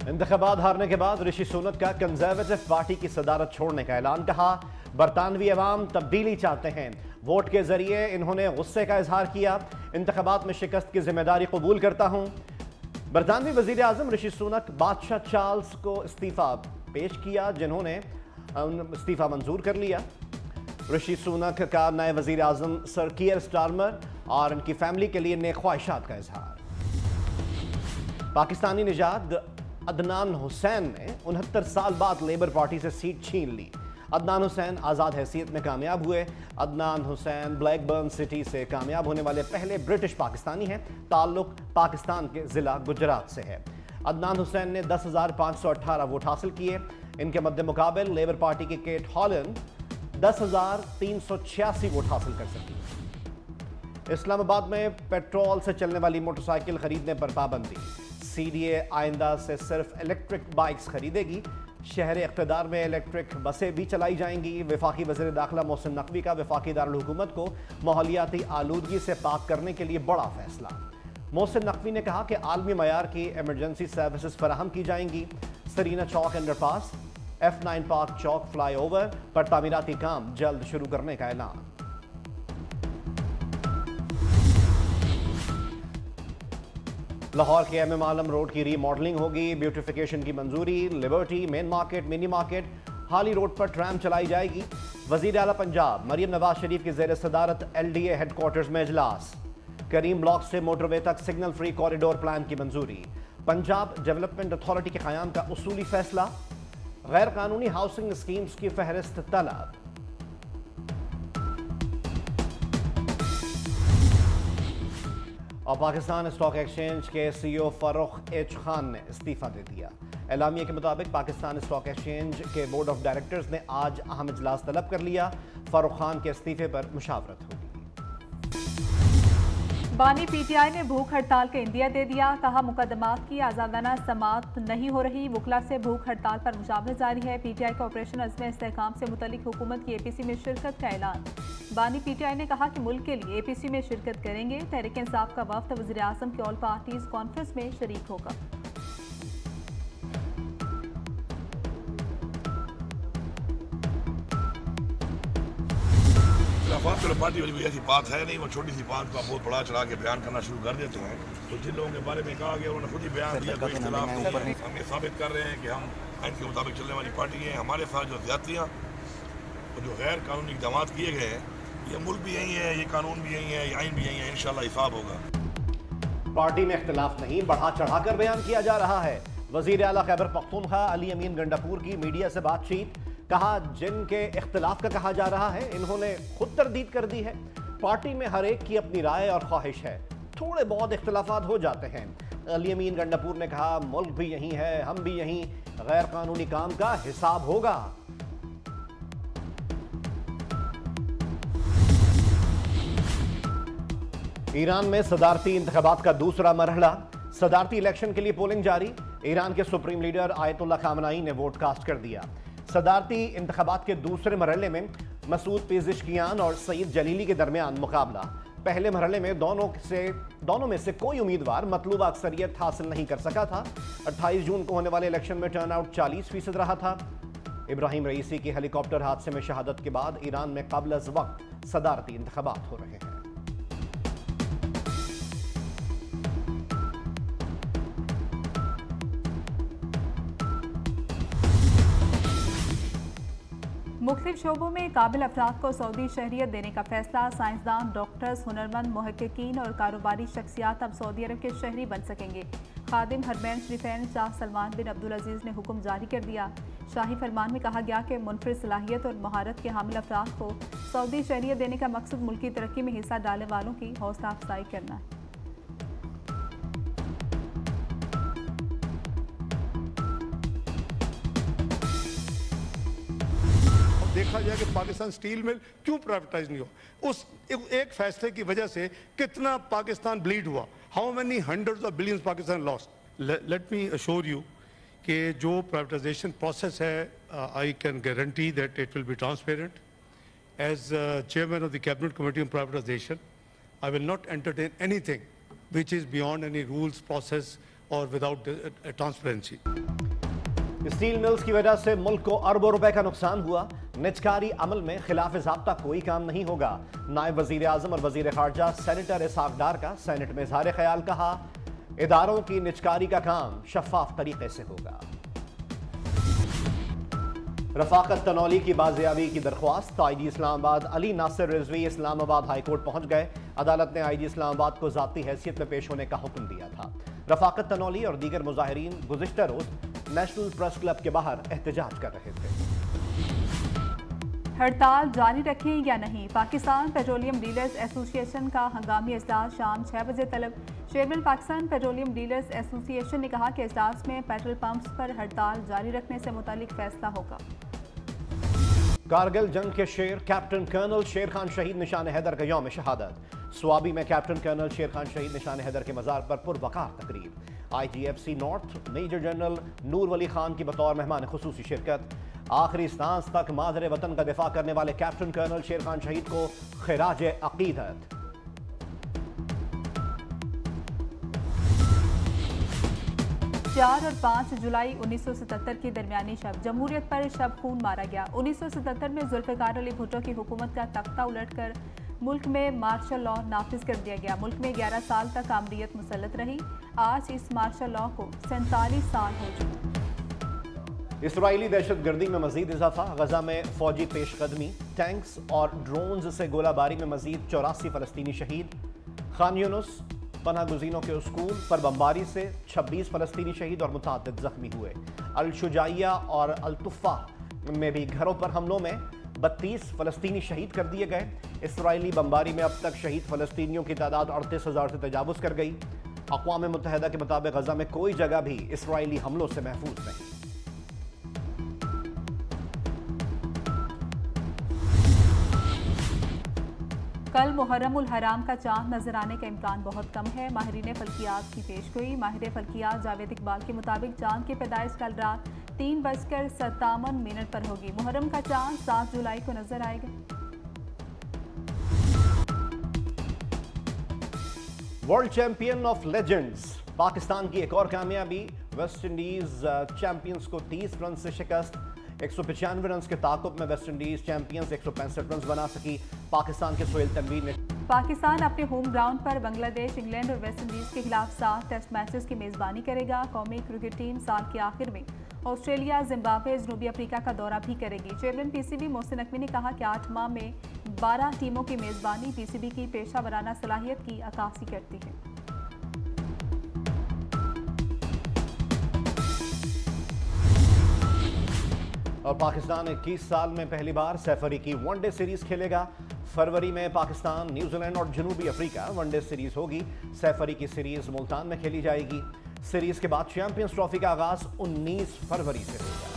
इंतखाबात हारने के बाद ऋषि सुनक का कंजर्वेटिव पार्टी की सदारत छोड़ने का ऐलान। कहा बरतानवी अवाम तब्दीली चाहते हैं। वोट के जरिए इन्होंने गुस्से का इजहार किया। इंतखाबात में शिकस्त की जिम्मेदारी कबूल करता हूं। बरतानवी वजीर आजम ऋषि सुनक बादशाह चार्ल्स को इस्तीफा पेश किया, जिन्होंने इस्तीफा मंजूर कर लिया। ऋषि सुनक का नए वजीर आजम सर कीयर स्टारमर और उनकी फैमिली के लिए नेक ख्वाहिशात का इजहार। पाकिस्तानी निजात अदनान हुसैन ने 69 साल बाद लेबर पार्टी से सीट छीन ली। अदनान हुसैन आज़ाद हैसियत में कामयाब हुए। अदनान हुसैन ब्लैकबर्न सिटी से कामयाब होने वाले पहले ब्रिटिश पाकिस्तानी हैं। ताल्लुक पाकिस्तान के ज़िला गुजरात से है। अदनान हुसैन ने 10,518 वोट हासिल किए। इनके मद्दे मुकाबिल लेबर पार्टी की केट हॉलैंड 10,386 वोट हासिल कर सकी। इस्लामाबाद में पेट्रोल से चलने वाली मोटरसाइकिल खरीदने पर पाबंदी। CDA आइंदा से सिर्फ इलेक्ट्रिक बाइक्स खरीदेगी। शहर इक़्तिदार में इलेक्ट्रिक बसें भी चलाई जाएंगी। वफाकी वज़ीर दाखिला मोहसिन नकवी का वफाकी दारुल हुकूमत को माहौलियाती आलूदगी से पाक करने के लिए बड़ा फैसला। मोहसिन नकवी ने कहा कि आलमी मयार की एमरजेंसी सर्विसेज फराहम की जाएंगी। सरीना चौक अंडरपास, F9 पार्क चौक फ्लाईओवर पर तामीराती काम जल्द शुरू करने का ऐलान। लाहौर के MM आलम रोड की रीमॉडलिंग होगी। ब्यूटिफिकेशन की मंजूरी। Liberty, main market, mini market, हाली रोड पर ट्रैम चलाई जाएगी। वजीर आला पंजाब मरियम नवाज शरीफ की ज़ेर सदारत LDA हेडक्वार्टर्स में इजलास। करीम ब्लॉक से मोटरवे तक सिग्नल फ्री कॉरिडोर प्लान की मंजूरी। पंजाब डेवलपमेंट अथॉरिटी के क़याम का उसूली फैसला। गैर कानूनी हाउसिंग स्कीम्स की फहरिस्त तलब। और पाकिस्तान स्टॉक एक्सचेंज के CEO फारूक H खान ने इस्तीफा दे दिया। एलामिया के मुताबिक पाकिस्तान स्टॉक एक्सचेंज के बोर्ड ऑफ डायरेक्टर्स ने आज अहम इजलास तलब कर लिया। फारूक खान के इस्तीफे पर मुशावरत होगी। बानी PTI ने भूख हड़ताल का इंदिया दे दिया। कहा मुकदमात की आज़ादाना समाअत नहीं हो रही। वकला से भूख हड़ताल पर मुशावरत जारी है। PTI का ऑपरेशन अज़्म इस्तेहकाम से मुतल्लिक हुकूमत की APC में शिरकत का ऐलान। बानी PTI ने कहा कि मुल्क के लिए APC में शिरकत करेंगे। तहरीक इंसाफ का वफ्द वज़ीर आज़म की ऑल पार्टीज कॉन्फ्रेंस में शरीक होगा। पार्टी वाली कोई ऐसी बात है नहीं। वो छोटी सी बात को आप बहुत बड़ा चढ़ा के बयान करना शुरू कर देते हैं। तो जिन लोगों के बारे में कहा गया उन्होंने खुद ही बयान दिया। कोई इख्तिलाफ नहीं। हम ये साबित कर रहे हैं कि हम आइन के मुताबिक चलने वाली पार्टी हैं। हमारे साथ जो ज्यादतियाँ और जो गैर कानूनी इक़दाम किए गए हैं, ये मुल्क भी यही है, ये कानून भी यही है, ये आइन भी यही है। इंशाल्लाह हिसाब होगा। पार्टी में इख्तिलाफ नहीं, बढ़ा चढ़ाकर बयान किया जा रहा है। वजीर आला खैबर पख्तूनख्वा अली अमीन गंडापुर की मीडिया से बातचीत। कहा जिनके इख्तिलाफ का कहा जा रहा है, इन्होंने खुद तरदीद कर दी है। पार्टी में हर एक की अपनी राय और ख्वाहिश है, थोड़े बहुत इख्तिलाफात हो जाते हैं। अली अमीन गंडापुर ने कहा मुल्क भी यही है, हम भी यही, गैर कानूनी काम का हिसाब होगा। ईरान में सदारती इंतखाबात का दूसरा मरहला। सदारती इलेक्शन के लिए पोलिंग जारी। ईरान के सुप्रीम लीडर आयतुल्लाह खामनाई ने वोट कास्ट कर दिया। सदारती इंतखाबात के दूसरे मरहले में मसूद पेजिशकियान और सईद जलीली के दरमियान मुकाबला। पहले मरहले में दोनों में से कोई उम्मीदवार मतलूबा अक्सरियत हासिल नहीं कर सका था। 28 जून को होने वाले इलेक्शन में टर्नआउट 40% रहा था। इब्राहिम रईसी के हेलीकॉप्टर हादसे में शहादत के बाद ईरान में क़ब्ल अज़ वक्त सदारती इंतखाबात हो रहे हैं। मुख्तलिफ शोबों में काबिल अफराद को सऊदी शहरियत देने का फैसला। साइंसदान, डॉक्टर्स, हुनरमंद, मुहक्किकीन और कारोबारी शख्सियात अब सऊदी अरब के शहरी बन सकेंगे। खादिम हरमैन शरीफैन शाह सलमान बिन अब्दुल अजीज़ ने हुक्म जारी कर दिया। शाही फरमान में कहा गया कि मुनफरिद सलाहियत और महारत के हामिल अफराद को सऊदी शहरियत देने का मकसद मुल्की तरक्की में हिस्सा डालने वालों की हौसला अफजाई करना है। देखा जाए कि पाकिस्तान स्टील मिल क्यों प्राइवेटाइज नहीं हुआ, उस एक फैसले की वजह से कितना पाकिस्तान ब्लीड हुआ, how many hundreds of billions Pakistan lost. Let me assure you कि जो प्राइवेटाइजेशन प्रोसेस है, I can guarantee that it will be transparent. As chairman of the cabinet committee on privatisation, I will not entertain anything which is beyond any rules, process or without transparency. Steel mills की वजह से मुल्क को अरबों रुपए का नुकसान हुआ। निजकारी अमल में खिलाफ ज़ाब्ता कोई काम नहीं होगा। नायब वजीर आजम और वजीर खारजा सेनेटर इसाक डार का सेनेट में इजहार ख्याल। कहा, इदारों की निजकारी का काम शफाफ तरीके से होगा। रफाकत तनौली की बाजियाबी की दरख्वास्त। आईजी इस्लामाबाद अली नासिर रिजवी इस्लामाबाद हाईकोर्ट पहुंच गए। अदालत ने आईजी इस्लामाबाद को ज़ाती हैसियत में पेश होने का हुक्म दिया था। रफाकत तनौली और दीगर मुजाहिरीन गुज़िश्ता रोज नेशनल प्रेस क्लब के बाहर एहतजाज कर रहे थे। हड़ताल जारी रखें या नहीं? पाकिस्तान पेट्रोलियम डीलर्स एसोसिएशन का हंगामी इजलास शाम 6 बजे तलब। Chairman Pakistan petroleum dealers association ने कहा कि इजलास में पेट्रोल पंप्स पर हड़ताल जारी रखने से मुतालिक फैसला होगा। कारगिल जंग के शेर कैप्टन कर्नल शेर खान शहीद निशान हैदर का यौम शहादत। स्वाबी में कैप्टन कर्नल शेर खान शहीद निशान हैदर के मज़ार पर पुरवकार तकरीब। IGFC नॉर्थ मेजर जनरल नूर वली खान की बतौर मेहमान खुसूसी शिरकत। आखिरी सांस तक मादरे वतन का दिफा करने वाले कैप्टन कर्नल शेर खान शहीद को खिराज अकीदत। 4 और 5 जुलाई 1977 की दरमियानी शब जमहूरियत पर शब खून मारा गया। 1977 में जुल्फ़िकार अली भुट्टो की हुकूमत का तख्ता उलटकर मुल्क में मार्शल लॉ नाफिज कर दिया गया। मुल्क में 11 साल तक आमरीत मुसल्लत रही। आज इस मार्शल लॉ को 47 साल हो चुके। इसराइली दहशतगर्दी में मजीद इजाफा। गजा में फौजी पेशकदमी, टैंक्स और ड्रोन्स से गोलाबारी में मजीद 84 फलस्तीनी शहीद। खान यूनुस पनाह गुज़ीनों के स्कूल पर बमबारी से 26 फलस्तीनी शहीद और मुतअद्दिद जख्मी हुए। अल शुजाइया और अल तुफ़ा में भी घरों पर हमलों में 32 फलस्तीनी शहीद कर दिए गए। इसराइली बमबारी में अब तक शहीद फलस्तीनियों की तादाद 38,000 से तजावुज़ कर गई। अक़वाम मुत्तहिदा के मुताबिक गजा में कोई जगह भी इसराइली हमलों से महफूज नहीं। कल मुहर्रमुल हराम का चांद नजर आने का इम्कान बहुत कम है। माहिरीन फल्कियात की पेशगोई। माहिर फल्कियात जावेद इकबाल के मुताबिक चांद की पैदाइश कल रात 3:57 पर होगी। मुहर्रम का चांद 7 जुलाई को नजर आएगा। World champion of legends Pakistan की एक और कामयाबी। वेस्ट इंडीज चैंपियंस को 30 रन से शिकस्त। 195 रन के ताकुब में वेस्ट इंडीज चैंपियंस 165 रन बना सकी। पाकिस्तान के सोहेल तनवीर ने पाकिस्तान अपने होम ग्राउंड पर बांग्लादेश, इंग्लैंड और वेस्ट इंडीज के खिलाफ 7 टेस्ट मैचेस की मेजबानी करेगा। कौमी क्रिकेट टीम साल के आखिर में ऑस्ट्रेलिया, जिम्बाब्वे, जनूबी अफ्रीका का दौरा भी करेगी। चेयरमैन PCB मोहसिन नकवी ने कहा कि 8 माह में 12 टीमों की मेजबानी PCB की पेशा वराना सलाहियत की अक्कासी करती है। और पाकिस्तान 21 साल में पहली बार सैफरी की वनडे सीरीज खेलेगा। फरवरी में पाकिस्तान, न्यूजीलैंड और जनूबी अफ्रीका वनडे सीरीज होगी। सैफरी की सीरीज मुल्तान में खेली जाएगी। सीरीज के बाद चैंपियंस ट्रॉफी का आगाज 19 फरवरी से होगा।